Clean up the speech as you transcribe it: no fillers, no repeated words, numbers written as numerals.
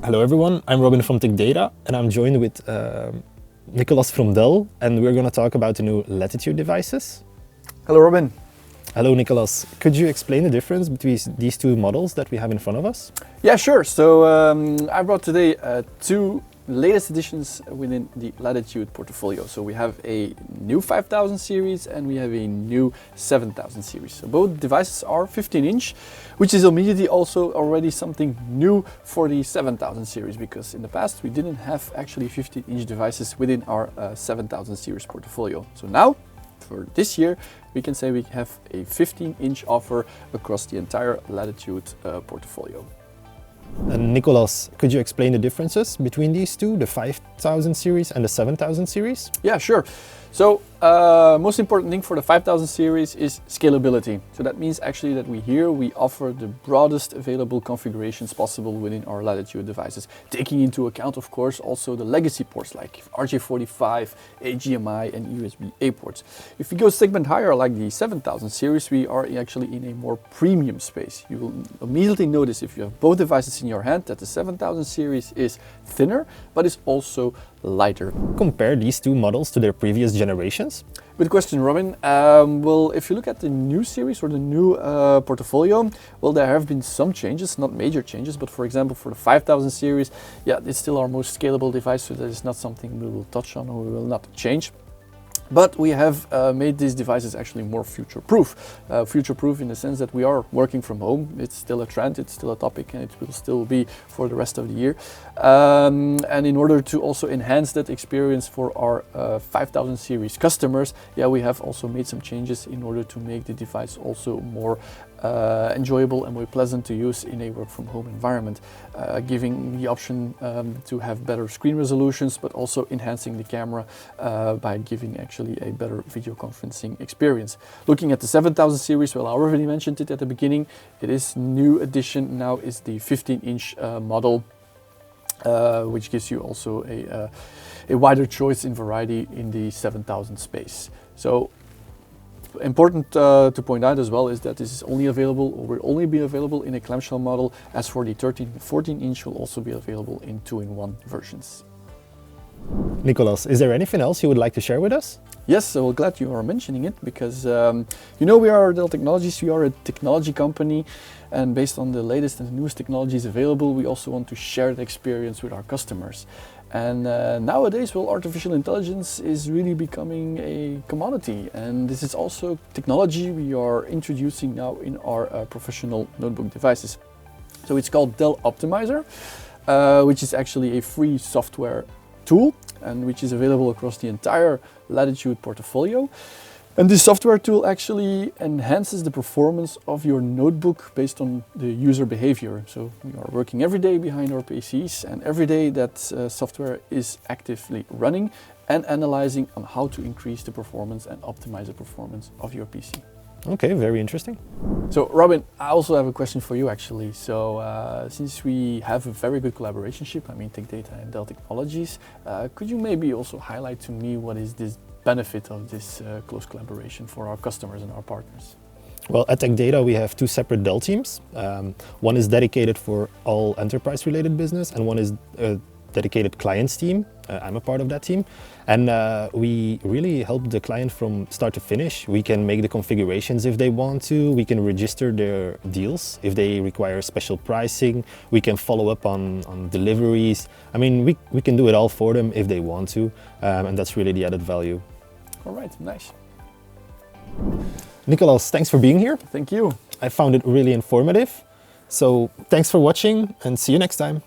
Hello everyone, I'm Robin from Tech Data and I'm joined with Nicolas from Dell, and we're going to talk about the new Latitude devices. Hello Robin. Hello Nicolas, could you explain the difference between these two models that we have in front of us? Yeah, sure. So I brought today two latest additions within the Latitude portfolio. So we have a new 5000 series and we have a new 7000 series. So both devices are 15-inch, which is immediately also already something new for the 7000 series, because in the past we didn't have actually 15-inch devices within our 7000 series portfolio. So now, for this year, we can say we have a 15-inch offer across the entire Latitude portfolio. And Nicolas, could you explain the differences between these two, the 5000 series and the 7000 series? Yeah, sure. So most important thing for the 5000 series is scalability. So that means actually that we offer the broadest available configurations possible within our Latitude devices, taking into account, of course, also the legacy ports like RJ45, HDMI and USB-A ports. If we go segment higher like the 7000 series, we are actually in a more premium space. You will immediately notice, if you have both devices in your hand, that the 7000 series is thinner, but is also lighter. Compare these two models to their previous generations? Good question, Robin. Well, if you look at the new series or the new portfolio, well, there have been some changes, not major changes, but for example, for the 5000 series, yeah, it's still our most scalable device, so that is not something we will touch on or we will not change. But we have made these devices actually more future-proof. Future-proof in the sense that we are working from home. It's still a trend, it's still a topic, and it will still be for the rest of the year. And in order to also enhance that experience for our 5000 series customers, yeah, we have also made some changes in order to make the device also more enjoyable and more pleasant to use in a work from home environment, giving the option to have better screen resolutions, but also enhancing the camera by giving actually a better video conferencing experience. Looking at the 7000 series, well, I already mentioned it at the beginning, it is new addition now is the 15-inch model, which gives you also a wider choice in variety in the 7000 space. So important to point out as well is that this is only available, or will only be available in a clamshell model. As for the 13 and 14-inch will also be available in 2-in-1 versions. Nicolas, is there anything else you would like to share with us? Yes, so glad you are mentioning it, because you know, we are Dell Technologies, we are a technology company, and based on the latest and newest technologies available, we also want to share the experience with our customers. And nowadays, well, artificial intelligence is really becoming a commodity, and this is also technology we are introducing now in our professional notebook devices. So it's called Dell Optimizer, which is actually a free software tool, and which is available across the entire Latitude portfolio. And this software tool actually enhances the performance of your notebook based on the user behavior. So we are working every day behind our PCs, and every day that software is actively running and analyzing on how to increase the performance and optimize the performance of your PC. Okay, very interesting. So Robin, I also have a question for you actually. So since we have a very good collaboration, I mean Tech Data and Dell Technologies, could you maybe also highlight to me what is this benefit of this close collaboration for our customers and our partners? Well, at Tech Data we have two separate Dell teams. One is dedicated for all enterprise related business, and one is a dedicated clients team. I'm a part of that team, and we really help the client from start to finish. We can make the configurations if they want to, we can register their deals if they require special pricing, we can follow up on deliveries. I mean, we can do it all for them if they want to, and that's really the added value. All right, nice. Nicolas, thanks for being here. Thank you. I found it really informative. So thanks for watching and see you next time.